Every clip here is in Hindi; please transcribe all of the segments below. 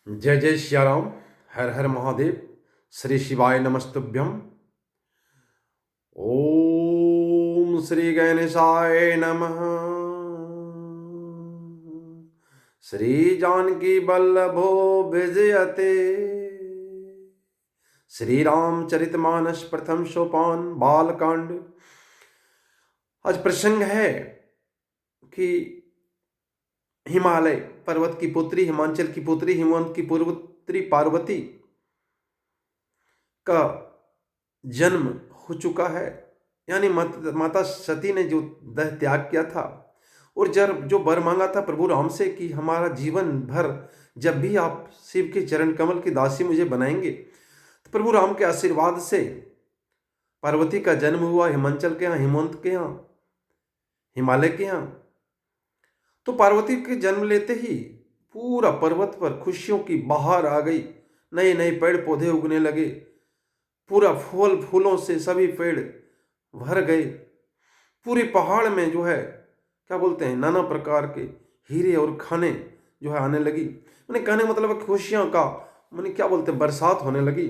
जय जय सिया राम। हर हर महादेव। श्री शिवाय नमस्तुभ्यम। ओम श्री गणेशाय नमः। श्री जानकी वल्लभो विजयते। श्री रामचरितमानस प्रथम सोपान बालकांड। आज प्रसंग है कि हिमालय पर्वत की पुत्री, हिमाचल की पुत्री, हिमवंत की पुत्री पार्वती का जन्म हो चुका है। यानी माता सती ने जो देह त्याग किया था और जब जो वर मांगा था प्रभु राम से कि हमारा जीवन भर जब भी आप शिव के चरण कमल की दासी मुझे बनाएंगे, तो प्रभु राम के आशीर्वाद से पार्वती का जन्म हुआ हिमाचल के यहाँ, हिमवंत के यहाँ, हिमालय के यहाँ। तो पार्वती के जन्म लेते ही पूरा पर्वत पर खुशियों की बहार आ गई। नए नए पेड़ पौधे उगने लगे, पूरा फूल फूलों से सभी पेड़ भर गए। पूरे पहाड़ में जो है क्या बोलते हैं, नाना प्रकार के हीरे और खाने जो है आने लगी। मैंने कहने मतलब खुशियों का मैंने क्या बोलते हैं, बरसात होने लगी।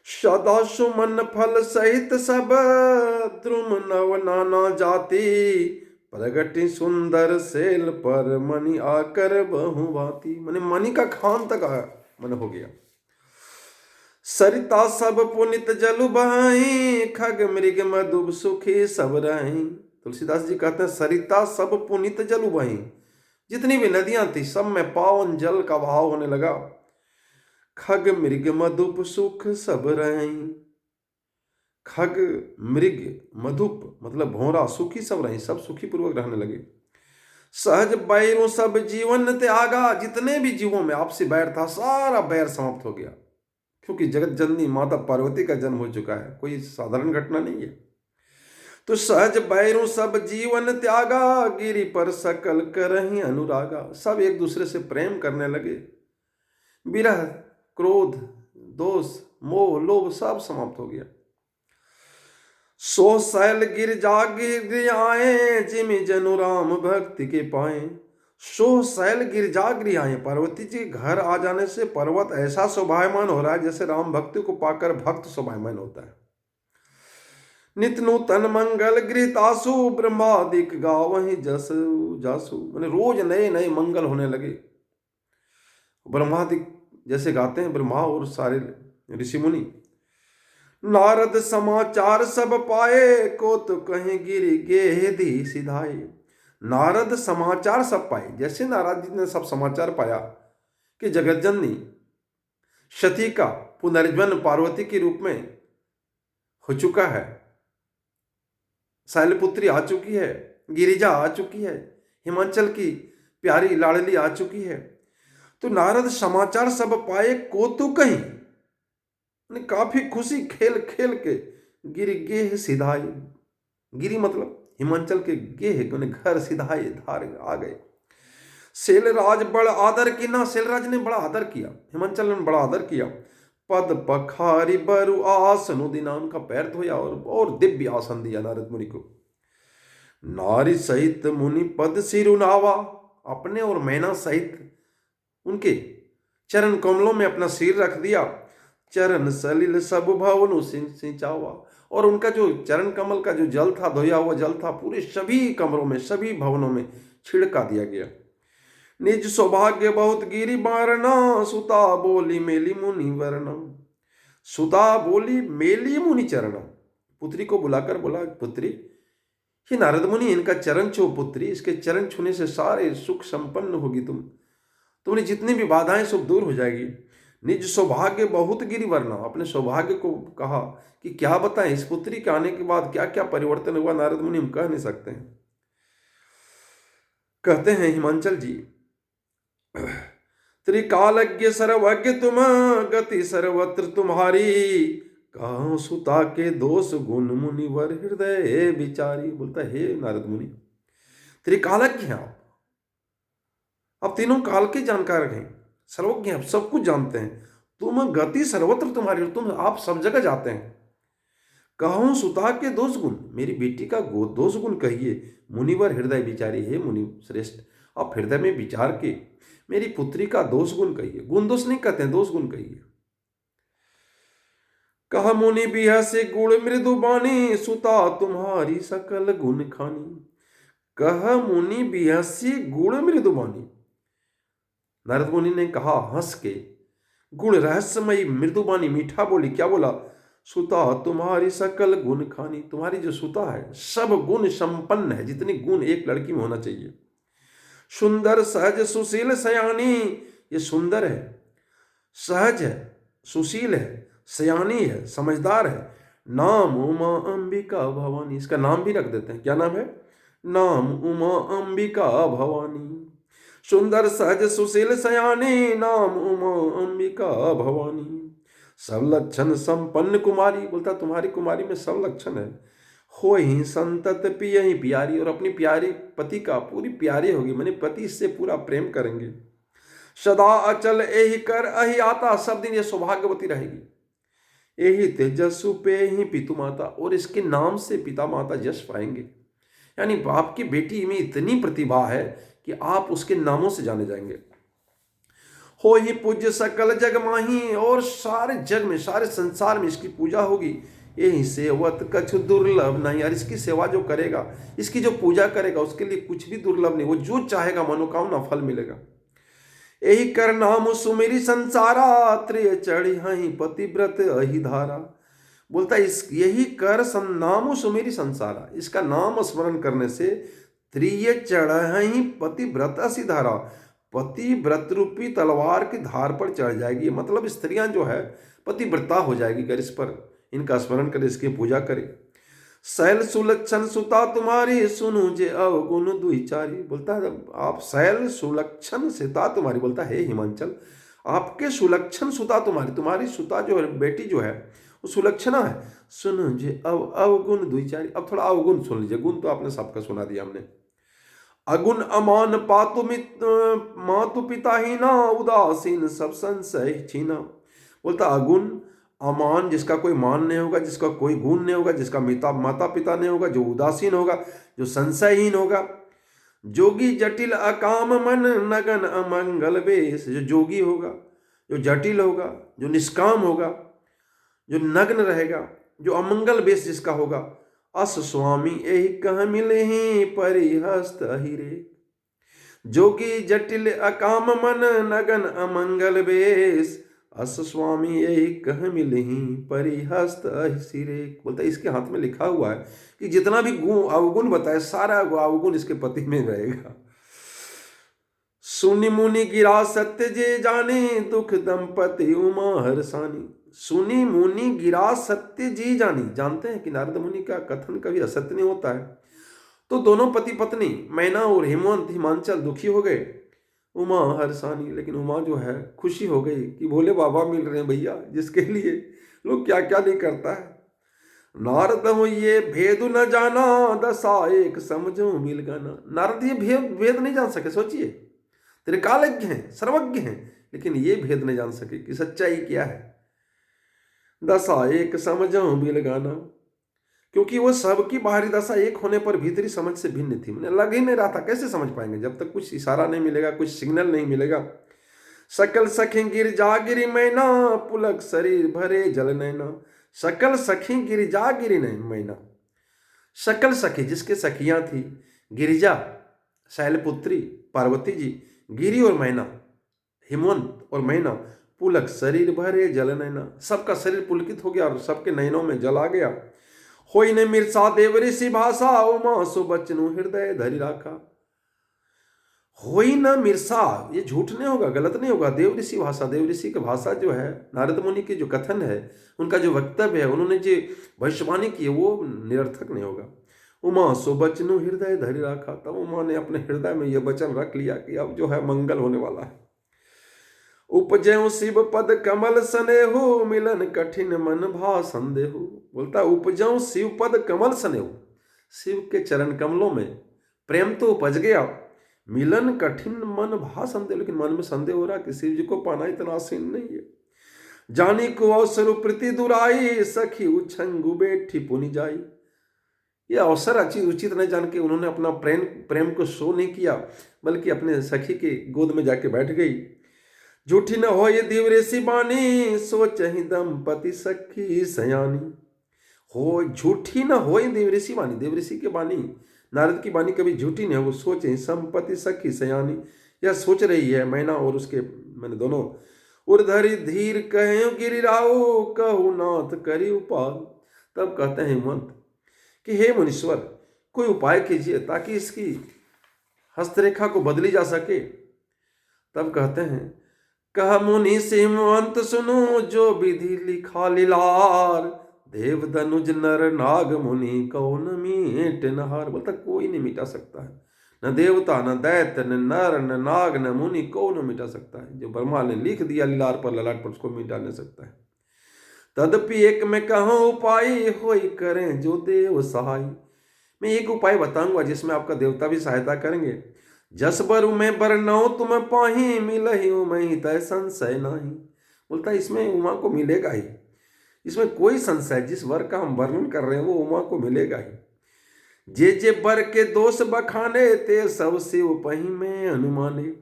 सदा सुमन फल सहित सब द्रुम नव नाना जाति, प्रगति सुंदर सेल पर मणि आकर बहुभांति। मैंने मणि का खान तक मन हो गया। सरिता सब पुनित जलु बहाई, खग मृग मधुब सुखी सब रही। तुलसीदास जी कहते हैं सरिता सब पुनित जलु बहाई, जितनी भी नदियां थी सब में पावन जल का बहाव होने लगा। खग मृग मधुप सुख सब रही। खग मृग मधुप मतलब भौरा, सुखी सब रही, सब सुखी पूर्वक रहने लगे। सहज बैरों सब जीवन त्यागा, जितने भी जीवों में आपसी बैर था सारा बैर समाप्त हो गया, क्योंकि जगत जननी माता पार्वती का जन्म हो चुका है, कोई साधारण घटना नहीं है। तो सहज बैरों सब जीवन त्यागा, गिरी पर सकल करही अनुरागा। सब एक दूसरे से प्रेम करने लगे। विरह, क्रोध, दोष, मोह, लोभ सब समाप्त हो गया। सो शैल गिर जागिर आए, जिमि जनु राम भक्ति के पाए। सो शैल गिर जागिर आए, पार्वती जी घर आ जाने से पर्वत ऐसा शोभायमान हो रहा है जैसे राम भक्ति को पाकर भक्त शोभायमान होता है। नित नूतन मंगल गृहतासु, ब्रह्मादिक गावहि जसु जासु। मैंने रोज नए नए मंगल होने लगे। ब्रह्मादिक जैसे गाते हैं ब्रह्मा और सारे ऋषि मुनि। नारद समाचार सब पाए, को तो कहीं गिरी गेहदी सिधाए। नारद समाचार सब पाए, जैसे नारद जी ने सब समाचार पाया कि जगत जननी सती का पुनर्जन्म पार्वती के रूप में हो चुका है, शैलपुत्री आ चुकी है, गिरिजा आ चुकी है, हिमाचल की प्यारी लाडली आ चुकी है। तो नारद समाचार सब पाए, को तो कहीं काफी खुशी खेल खेल के गिरी गेह सिधाई। गिरी मतलब हिमाचल के गेह घर सिधाए धार आ गए। शैलराज बड़ा आदर की ना, शैलराज ने बड़ा आदर किया, हिमाचल ने बड़ा आदर किया। पद पखारी बरु आसन दिना, उनका पैर धोया और दिव्य आसन दिया नारद मुनि को। नारी सहित मुनि पद सिरुनावा, अपने और मैना सहित उनके चरण कमलों में अपना सिर रख दिया। चरण सलिल सब भवनु सिंचावा, और उनका जो चरण कमल का जो जल था, धोया हुआ जल था, पूरे सभी कमरों में सभी भवनों में छिड़का दिया गया। निज सौभाग्य बहुत गिरी बारना, सुता बोली मेली मुनि वरणम। सुता बोली मेली मुनि चरणम, पुत्री को बुलाकर बोला, पुत्री ये नारद मुनि, इनका चरण छो पुत्री, इसके चरण छूने से सारे सुख संपन्न होगी। तुम्हारी जितनी भी बाधाएं सब दूर हो जाएगी। निज सौभाग्य बहुत गिरी वरना, अपने सौभाग्य को कहा कि क्या बताएं, इस पुत्री के आने के बाद क्या क्या परिवर्तन हुआ नारद मुनि, हम कह नहीं सकते हैं। कहते हैं हिमाचल जी, त्रिकालज्ञ सर्वज्ञ तुम, गति सर्वत्र तुम्हारी। कहो सुता के दोष गुण मुनिवर हृदय विचारी। बोलता हे नारद मुनि, त्रिकालज्ञ हैं आप तीनों काल के जानकार हैं, सर्वज्ञ आप सब कुछ जानते हैं। तुम गति सर्वत्र तुम्हारी, तुम आप सब जगह जाते हैं। कहूं सुता के दोष गुण, मेरी बेटी का दोष गुण कहिए। मुनिवर हृदय विचारी, हे मुनि श्रेष्ठ, आप हृदय में विचार के मेरी पुत्री का दोष गुण कहिए। गुण दोष नहीं कहते हैं, दोष गुण कहिए। कह मुनि बिहसे गुण मृदु बानी, सुता तुम्हारी सकल गुण खानी। कह मुनि बिहसी गुण मृदु बानी, नारद मुनि ने कहा हंस के, गुण रहस्यमयी मृदुबानी, मीठा बोली। क्या बोला? सुता तुम्हारी सकल गुण खानी, तुम्हारी जो सुता है सब गुण संपन्न है, जितनी गुण एक लड़की में होना चाहिए। सुंदर सहज सुशील सयानी, ये सुंदर है, सहज है, सुशील है, सयानी है, समझदार है। नाम उमा अंबिका भवानी, इसका नाम भी रख देते हैं। क्या नाम है? नाम उमा अंबिका भवानी। सुंदर सहज सुशील सयानी, नाम उमा अंबिका भवानी। सब लक्षण संपन्न कुमारी, बोलता तुम्हारी कुमारी में सब लक्षण है। हो ही संतत पियहि प्यारी, और अपनी प्यारी पति का पूरी प्यारी होगी, मैंने पति से पूरा प्रेम करेंगे। सदा अचल एहि कर अहि आता, सब दिन ये सौभाग्यवती रहेगी। यही तेजस्सु पे ही पितु माता, और इसके नाम से पिता माता यश पाएंगे। यानी बाप की बेटी में इतनी प्रतिभा है कि आप उसके नामों से जाने जाएंगे। हो ही पूज्य सकल जग माही, और सारे जग में, सारे संसार में इसकी पूजा होगी। यही सेवत कछु दुर्लभ नहीं, और इसकी सेवा जो करेगा, इसकी जो पूजा करेगा, उसके लिए कुछ भी दुर्लभ नहीं, वो जो चाहेगा मनोकामना फल मिलेगा। यही कर नाम सुमेरी संसारा, त्रिय चढ़ी हई पतिव्रत अहि धारा। बोलता इस यही कर नाम सुमेरी संसारा, इसका नाम स्मरण करने से त्रिय चढ़ी पतिव्रत अहि धारा, पतिव्रत रूपी तलवार की धार पर चढ़ जाएगी। मतलब स्त्रियां जो है पतिव्रता हो जाएगी अगर इस पर इनका स्मरण करे, इसकी पूजा करे। शैल सुलक्षण सुता तुम्हारी, सुनु जे अवगुण दुईचारी। बोलता है आप शैल सुलक्षण सुता तुम्हारी, बोलता है हिमांचल आपके सुलक्षण सुता तुम्हारी, तुम्हारी सुता जो है बेटी जो है वो सुलक्षणा है। सुनु जे अवगुण दुईचारी, अब थोड़ा अवगुण सुन लीजिए, गुण तो आपने सबका सुना दिया हमने। अगुण अमान पातु मातु पिता ही ना, उदासीन सब संशय छीना। बोलता अगुण अमान, जिसका कोई मान नहीं होगा, जिसका कोई गुण नहीं होगा, जिसका माता पिता नहीं होगा, जो उदासीन होगा, जो संशयहीन होगा। जोगी जटिल अकाम मन, नगन अमंगल वेश। जो जोगी होगा, जो जटिल होगा, जो निष्काम होगा, जो नग्न रहेगा, जो अमंगल वेश जिसका होगा। अस स्वामी यही कह मिले ही परिहस्त अहिरे। जोगी जटिल अकाम मन, नगन अमंगल वेश। अस स्वामी यही कह मिले ही परिहस्त अहिरे। बोलता इसके हाथ में लिखा हुआ है कि जितना भी गुण अवगुण बताए सारा अवगुण इसके पति में रहेगा। सुनि मुनि गिरा सत्य जे जाने, दुख दंपति उमा हरसानी। सुनि मुनि गिरा सत्य जी जानी, जानते हैं कि नारद मुनि का कथन कभी असत्य नहीं होता है। तो दोनों पति पत्नी मैना और हेमंत हिमांचल दुखी हो गए, उमा हरसानी, लेकिन उमा जो है खुशी हो गई कि भोले बाबा मिल रहे हैं भैया, जिसके लिए लोग क्या क्या नहीं करता है। नारद हो ये भेद न जाना, दशा एक समझो मिल गाना। नारद ये भेद नहीं जान सके, सोचिए त्रिकालज्ञ हैं, सर्वज्ञ हैं, लेकिन ये भेद नहीं जान सके कि सच्चाई क्या है। दशा एक समझो मिल गाना, क्योंकि वो सबकी बाहरी दशा एक होने पर भीतरी समझ से भिन्न थी। मैंने लग ही नहीं रहा था, कैसे समझ पाएंगे जब तक कुछ इशारा नहीं मिलेगा, कुछ सिग्नल नहीं मिलेगा। सकल सखी गिर जा गिरी मैना, पुलक शरीर भरे जल नैना। सकल सखी गिर जा गिरी मैना, सकल सखी जिसके सखियां थी, गिरिजा शैलपुत्री पार्वती जी, गिरी और मैना हिमवंत और मैना, पुलक शरीर भरे जल नैना, सबका शरीर पुलकित हो गया और सबके नैनों में जल आ गया। होई ने मिर्सा देव ऋषि भाषा, उमा सुबचनु हृदय धरि राखा। होई न मिर्सा, ये झूठ नहीं होगा, गलत नहीं होगा। देव ऋषि भाषा, देव ऋषि की भाषा जो है, नारद मुनि के जो कथन है, उनका जो वक्तव्य है, उन्होंने जो भविष्यवाणी की है, वो निरर्थक नहीं होगा। उमा सुबचनु हृदय धरि राखा, तब उमा ने अपने हृदय में यह वचन रख लिया कि अब जो है मंगल होने वाला है। उपजय शिव पद कमल सनेहु, मिलन कठिन मन भा संदेहु। बोलता उपजऊ शिव पद कमल सनेहु, शिव के चरण कमलों में प्रेम तो उपज गया, मिलन कठिन मन भा संदेह, लेकिन मन में संदेह हो रहा कि शिव जी को पाना इतना आसान नहीं है। जानी को अवसर प्रीति दुराई, सखी उछंगु बैठी पुनि जाई। ये अवसर उचित नहीं जान के उन्होंने अपना प्रेम प्रेम को शो नहीं किया, बल्कि अपने सखी के गोद में जाके बैठ गई। झूठी न हो ये दिवरेसी बानी, सोच ही दंपति सखी सयानी। हो झूठी न हो ये देवऋषि वाणी, देवऋषि की वाणी, नारद की वाणी कभी झूठी नहीं है। वो सोच ही संपत्ति सखी सयानी, यह सोच रही है मैना और उसके मैंने दोनों। उर्धरी धीर कहे गिरिराओ, कहु नाथ करी उपाय। तब कहते हैं हेमंत कि हे मुनीश्वर, कोई उपाय कीजिए ताकि इसकी हस्तरेखा को बदली जा सके। तब कहते हैं, कह मुनि सिमवंत सुनो, जो विधि लिखा लीलार। देव दनुज नर नाग मुनि, कौन मीट नहार। बोलता कोई नहीं मिटा सकता है, न देवता न दैत्य न नर न नाग न मुनि, कौन मिटा सकता है। जो ब्रह्मा ने लिख दिया लीलार पर ललाट पर, उसको मिटा नहीं सकता है। तदपि एक में कहूँ उपाय, होई करें जो देव सहाय। मैं एक उपाय बताऊंगा जिसमें आपका देवता भी सहायता करेंगे। जस बरु में बरनौ तुम पाही, मिलहि उमहि तय संशय नाही। बोलता इसमें उमा को मिलेगा ही, इसमें कोई संशय, जिस वर का हम वर्णन कर रहे हैं वो उमा को मिलेगा ही। जे बर के दोष बखाने, ते सब शिव पही में अनुमाने।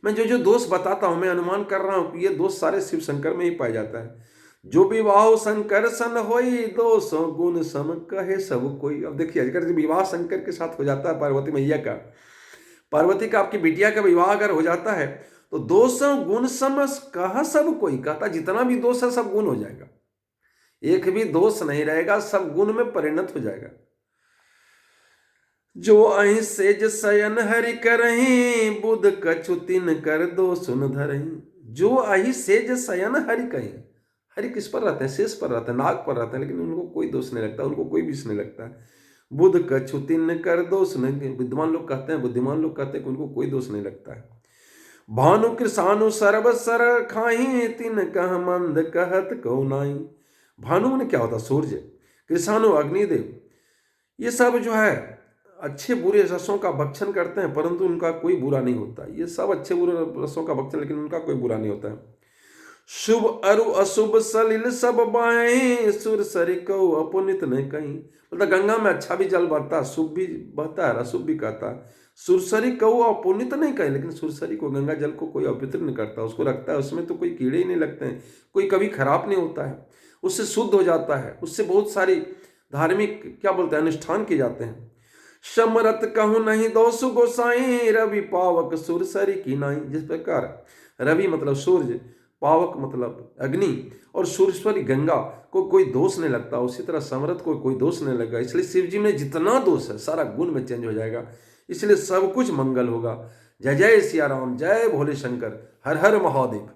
मैं जो जो दोष बताता हूं, मैं अनुमान कर रहा हूं कि ये दोष सारे शिव शंकर में ही पाया जाता है। जो विवाह शंकर सन होई, दोष गुण सम कहे सब कोई। अब देखिए, अगर विवाह शंकर के साथ हो जाता है पार्वती मैया का, पार्वती का आपकी बिटिया का विवाह अगर हो जाता है, तो दोष गुण सम कहा सब कोई। कहता जितना भी दोष है सब गुण हो जाएगा, एक भी दोष नहीं रहेगा, सब गुण में परिणत हो जाएगा। जो अहि सेज शयन हरि करही, बुध कछु तिन कर दो सुन धरही। जो अहि सेज शयन हरि कहीं, हरि किस पर रहते हैं, शेष पर रहते हैं, नाग पर रहते हैं, लेकिन उनको कोई दोष नहीं लगता, उनको कोई विष नहीं लगता है। बुध कछु तिन कर दोष नहीं, विद्वान लोग कहते हैं, बुद्धिमान लोग कहते हैं कि उनको कोई दोष नहीं लगता है। भानु कृषानु सर्व सर खाही, तिन कह मंद कहत कौ नाई। भानु ने क्या होता, सूर्य, कृषानु अग्निदेव, ये सब जो है अच्छे बुरे रसों का भक्षण करते हैं, परंतु उनका कोई बुरा नहीं होता। ये सब अच्छे बुरे रसों का भक्षण, लेकिन उनका कोई बुरा नहीं होता है। शुभ अरु अशुभ सलिल सब बाएं, सुर सरि कौ अपुनित नहीं कहीं। मतलब गंगा में अच्छा भी जल बहता है, शुभ भी बहता है, अशुभ भी कहता है। सुरसरी कौ अपुनित नहीं कहीं, लेकिन सुरसरी को, गंगा जल को कोई अपवित्र नहीं करता, उसको रखता है, उसमें तो कोई कीड़े ही नहीं लगते हैं, कोई कभी खराब नहीं होता है, उससे शुद्ध हो जाता है, उससे बहुत सारी धार्मिक क्या बोलते हैं अनुष्ठान किए जाते हैं। समरत कहूँ नहीं दोषु गोसाई, रवि पावक सुरसरी की नाई। जिस प्रकार रवि मतलब सूर्य, पावक मतलब अग्नि, और सुरेश्वरी गंगा को कोई दोष नहीं लगता, उसी तरह समरथ को कोई दोष नहीं लगा। इसलिए शिव जी में जितना दोष है सारा गुण में चेंज हो जाएगा, इसलिए सब कुछ मंगल होगा। जय जय सिया राम, जय भोले शंकर, हर हर महादेव।